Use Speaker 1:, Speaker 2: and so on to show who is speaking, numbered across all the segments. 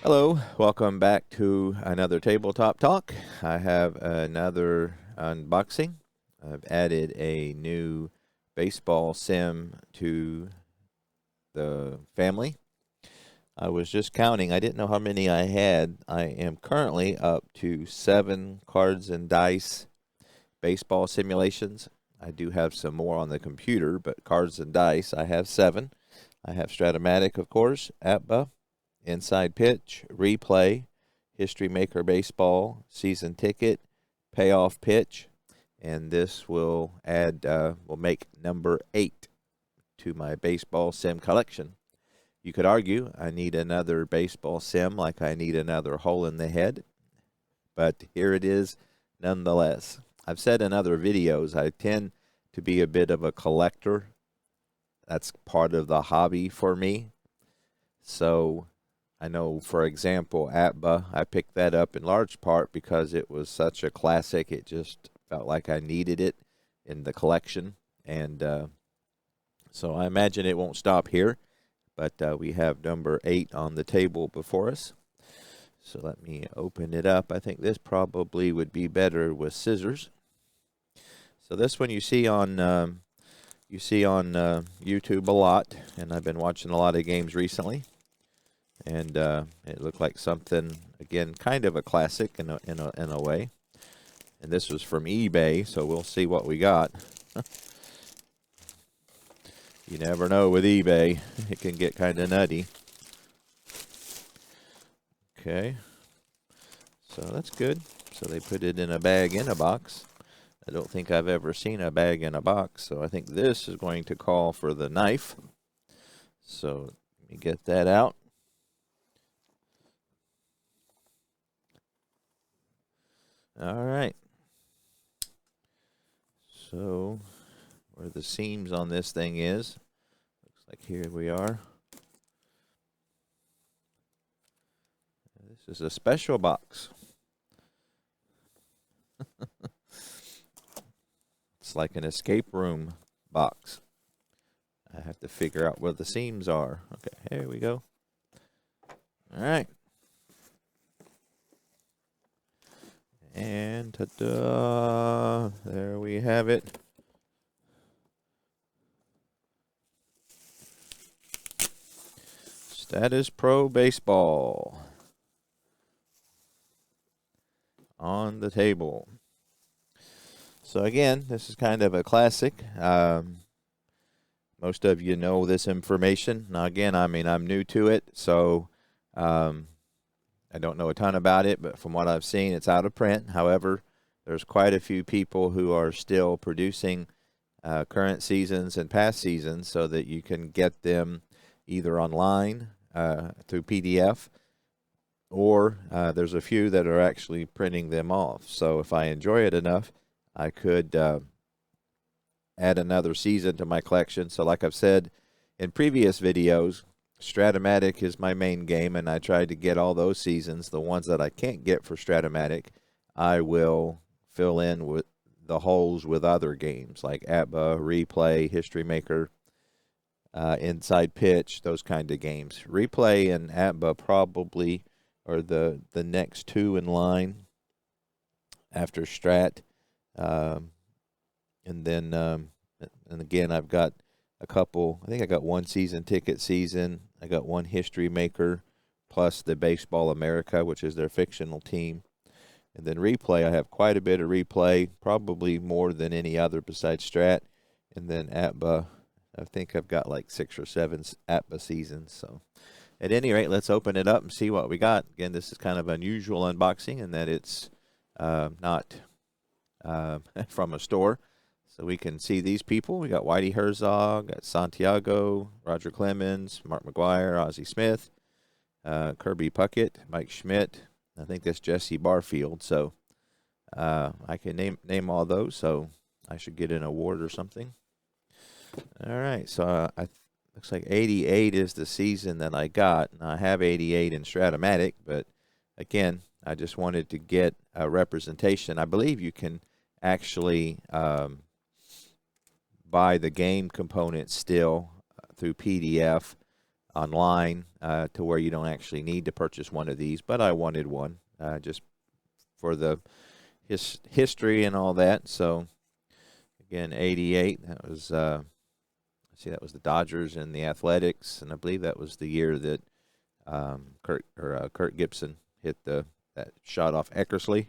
Speaker 1: Hello, welcome back to another Tabletop Talk. I have another unboxing. I've added a new baseball sim to the family. I was just counting. I didn't know how many I had. I am currently up to 7 cards and dice baseball simulations. I do have some more on the computer, but cards and dice, I have 7. I have Stratomatic, of course, APBA, Inside Pitch, Replay, History Maker Baseball, Season Ticket, Payoff Pitch, and this will make number 8 to my baseball sim collection. You could argue I need another baseball sim like I need another hole in the head, but here it is nonetheless. I've said in other videos I tend to be a bit of a collector. That's part of the hobby for me. So I know, for example, APBA, I picked that up in large part because it was such a classic. It just felt like I needed it in the collection. And so I imagine it won't stop here. But we have number 8 on the table before us. So let me open it up. I think this probably would be better with scissors. So this one you see on YouTube a lot, and I've been watching a lot of games recently. And it looked like something, again, kind of a classic in a way. And this was from eBay, so we'll see what we got. You never know with eBay. It can get kind of nutty. Okay. So that's good. So they put it in a bag in a box. I don't think I've ever seen a bag in a box, so I think this is going to call for the knife. So let me get that out. All right. So where the seams on this thing is, looks like here we are. This is a special box. It's like an escape room box. I have to figure out where the seams are. Okay, here we go. All right. And ta-da! There we have it. Status Pro Baseball on the table. So again, this is kind of a classic. Most of you know this information. Now again, I mean, I'm new to it, so I don't know a ton about it, but from what I've seen, it's out of print. However, there's quite a few people who are still producing current seasons and past seasons so that you can get them either online through PDF, or there's a few that are actually printing them off. So if I enjoy it enough, I could add another season to my collection. So like I've said in previous videos, Stratomatic is my main game, and I tried to get all those seasons. The ones that I can't get for Stratomatic, I will fill in with the holes with other games like APBA, Replay, History Maker, Inside Pitch, those kind of games. Replay and APBA probably are the next 2 in line after Strat. And then, and again, I've got a couple. I think I got 1 season ticket season. I got 1 History Maker, plus the Baseball America, which is their fictional team. And then Replay, I have quite a bit of Replay, probably more than any other besides Strat. And then APBA, I think I've got like 6 or 7 APBA seasons. So at any rate, let's open it up and see what we got. Again, this is kind of unusual unboxing in that it's not from a store. So we can see these people. We got Whitey Herzog, got Santiago, Roger Clemens, Mark McGuire, Ozzie Smith, Kirby Puckett, Mike Schmidt. I think that's Jesse Barfield. So I can name all those. So I should get an award or something. All right. So looks like 88 is the season that I got. Now, I have 88 in Stratomatic, but again, I just wanted to get a representation. I believe you can actually buy the game components still through PDF online to where you don't actually need to purchase one of these, but I wanted one just for the history and all that. So again, 88. That was that was the Dodgers and the Athletics, and I believe that was the year that Kurt Gibson hit that shot off Eckersley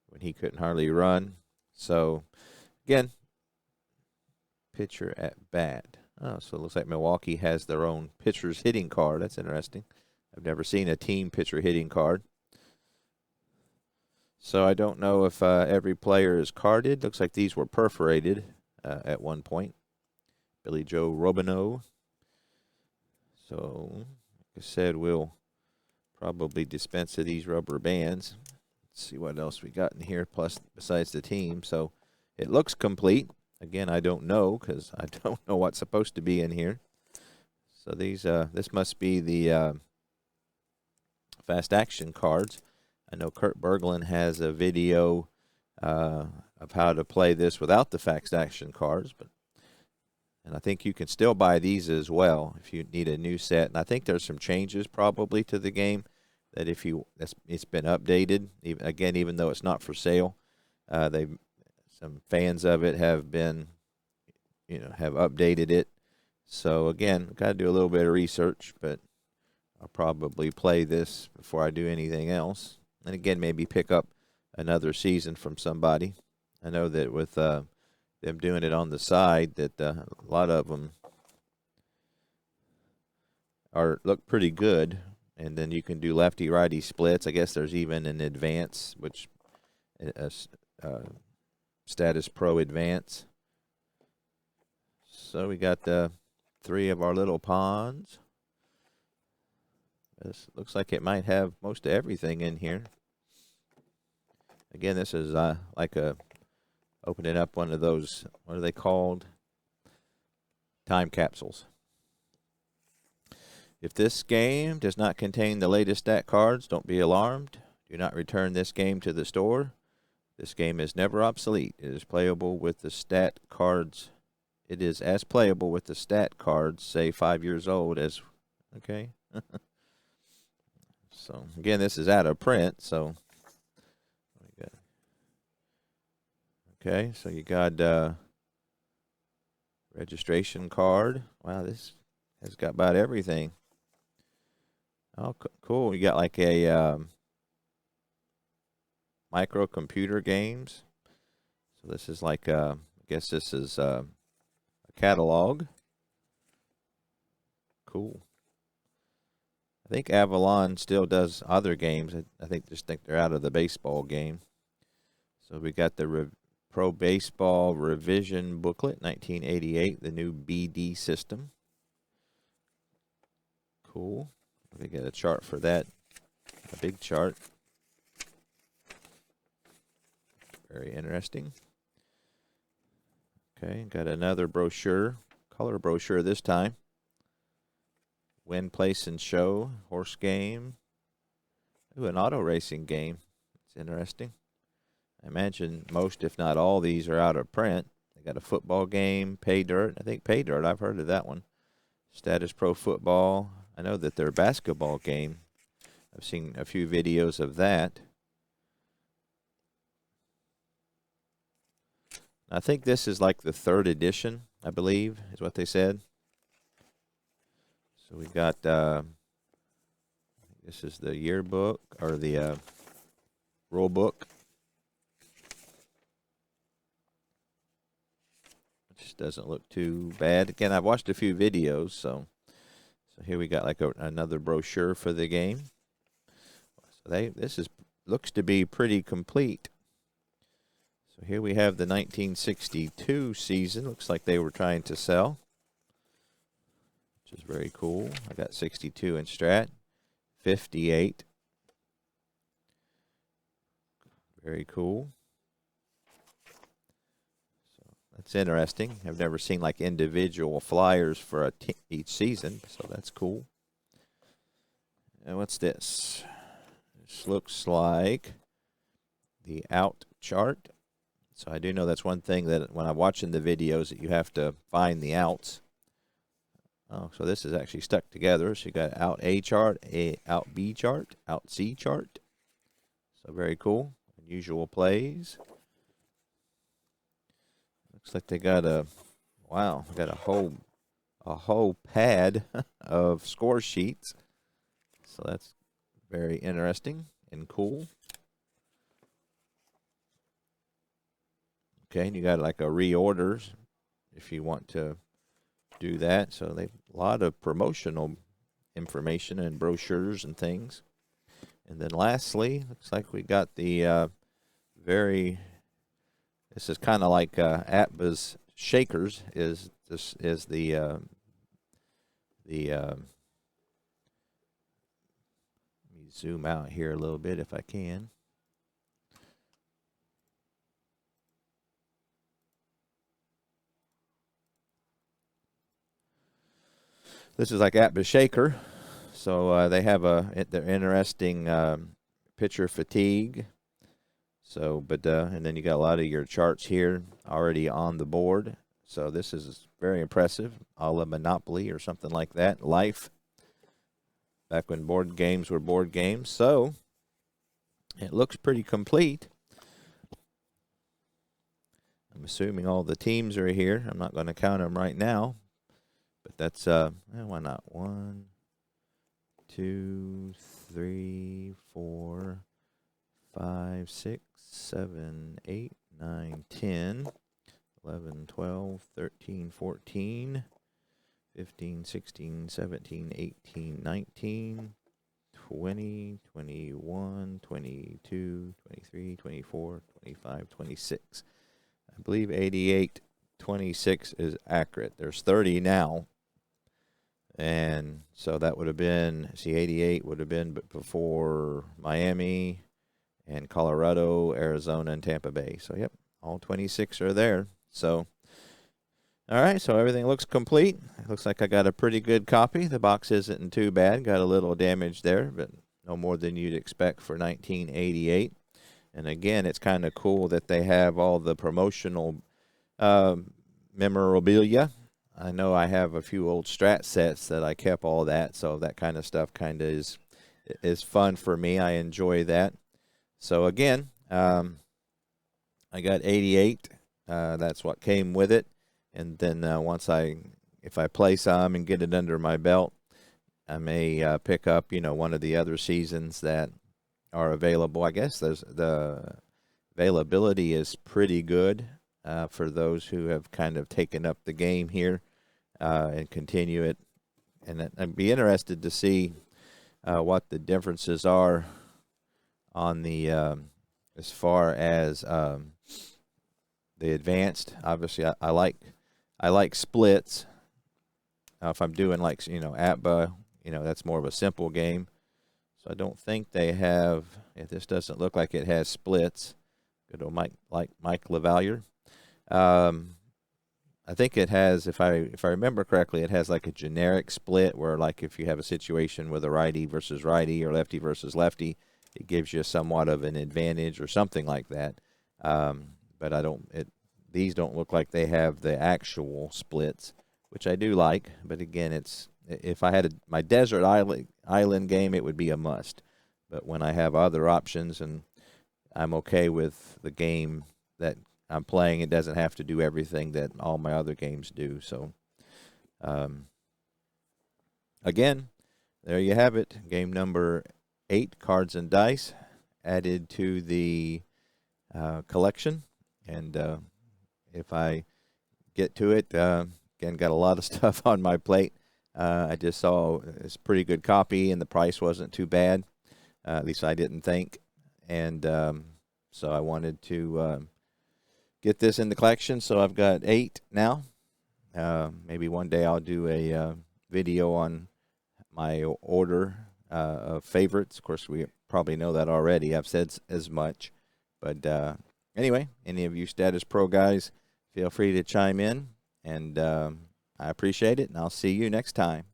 Speaker 1: when he couldn't hardly run. So again, pitcher at bat. Oh, so it looks like Milwaukee has their own pitcher's hitting card. That's interesting. I've never seen a team pitcher hitting card. So I don't know if every player is carded. Looks like these were perforated at one point. Billy Joe Robineau. So, like I said, we'll probably dispense of these rubber bands. Let's see what else we got in here, plus besides the team. So it looks complete. Again, I don't know because I don't know what's supposed to be in here. So these, this must be the fast action cards. I know Kurt Berglund has a video of how to play this without the fast action cards, and I think you can still buy these as well if you need a new set. And I think there's some changes probably to the game that it's been updated. Even though it's not for sale, some fans of it have been, have updated it. So again, got to do a little bit of research, but I'll probably play this before I do anything else. And again, maybe pick up another season from somebody. I know that with them doing it on the side, that a lot of them look pretty good. And then you can do lefty-righty splits. I guess there's even an advance, which Status Pro Advance. So we got 3 of our little pawns. This looks like it might have most of everything in here. Again, this is like opening up one of those, what are they called? Time capsules. If this game does not contain the latest stat cards, don't be alarmed. Do not return this game to the store. This game is never obsolete. It is playable with the stat cards. It is as playable with the stat cards, say 5 years old, as, okay. So, again, this is out of print, so. Okay, so you got registration card. Wow, this has got about everything. Oh, cool. You got like a microcomputer games. So this is like, I guess this is a catalog. Cool. I think Avalon still does other games. I think they're out of the baseball game. So we got the Pro Baseball Revision Booklet, 1988, the new BD system. Cool. We got a chart for that, a big chart. Very interesting. Okay, got another brochure, color brochure this time. Win, place, and show, horse game. Ooh, an auto racing game. It's interesting. I imagine most, if not all, these are out of print. They got a football game, Pay Dirt. I think Pay Dirt, I've heard of that one. Status Pro Football. I know that their basketball game, I've seen a few videos of that. I think this is like the 3rd edition, I believe, is what they said. So we got, this is the yearbook, or the rule book. Which doesn't look too bad. Again, I've watched a few videos, so here we got like another brochure for the game. So this looks to be pretty complete. So here we have the 1962 season. Looks like they were trying to sell, which is very cool. I got 62 in Strat, 58. Very cool. So that's interesting. I've never seen like individual flyers for each season, so that's cool. And what's this? This looks like the out chart. So I do know that's one thing that when I'm watching the videos that you have to find the outs Oh, so this is actually stuck together. So you got out A chart, out B chart, out C chart. So very cool. Unusual plays. Looks like they got a whole pad of score sheets. So that's very interesting and cool. Okay, and you got like a reorders if you want to do that. So they a lot of promotional information and brochures and things. And then lastly, looks like we got the this is kind of like Atba's Shakers is the let me zoom out here a little bit if I can. This is like Atba's Shaker. So they have they're interesting pitcher fatigue. So, and then you got a lot of your charts here already on the board. So this is very impressive, a la Monopoly or something like that. Life, back when board games were board games. So it looks pretty complete. I'm assuming all the teams are here. I'm not going to count them right now, but that's why not? 1, 2, 3, 4, 5, 6, 7, 8, 9, 10, 11, 12, 13, 14, 15, 16, 17, 18, 19, 20, 21, 22, 23, 24, 25, 26. I believe 88, 26 is accurate. There's 30 now. And so that would have been, 88 would have been before Miami and Colorado, Arizona, and Tampa Bay. So, yep, all 26 are there. So, all right, so everything looks complete. It looks like I got a pretty good copy. The box isn't too bad. Got a little damage there, but no more than you'd expect for 1988. And again, it's kind of cool that they have all the promotional memorabilia. I know I have a few old Strat sets that I kept all that, so that kind of stuff kind of is fun for me. I enjoy that. So again, I got 88. That's what came with it. And then if I play some and get it under my belt, I may pick up, one of the other seasons that are available. I guess the availability is pretty good for those who have kind of taken up the game here and continue it. And I'd be interested to see what the differences are on the as far as the advanced. Obviously, I like splits. If I'm doing ATBA, that's more of a simple game. So I don't think they have. This doesn't look like it has splits. Good old Mike LaValliere. I think it has. If I remember correctly, it has like a generic split where, like, if you have a situation with a righty versus righty or lefty versus lefty, it gives you somewhat of an advantage or something like that. But these don't look like they have the actual splits, which I do like. But again, if I had my desert island game, it would be a must. But when I have other options and I'm okay with the game that I'm playing, it doesn't have to do everything that all my other games do. So, again, there you have it. Game number 8, Cards and Dice, added to the collection. And if I get to it, again, got a lot of stuff on my plate. I just saw it's a pretty good copy, and the price wasn't too bad. At least I didn't think. And so I wanted to get this in the collection. So I've got 8 now. Maybe one day I'll do a video on my order of favorites. Of course, we probably know that already. I've said as much. But anyway, any of you Status Pro guys, feel free to chime in. And I appreciate it, and I'll see you next time.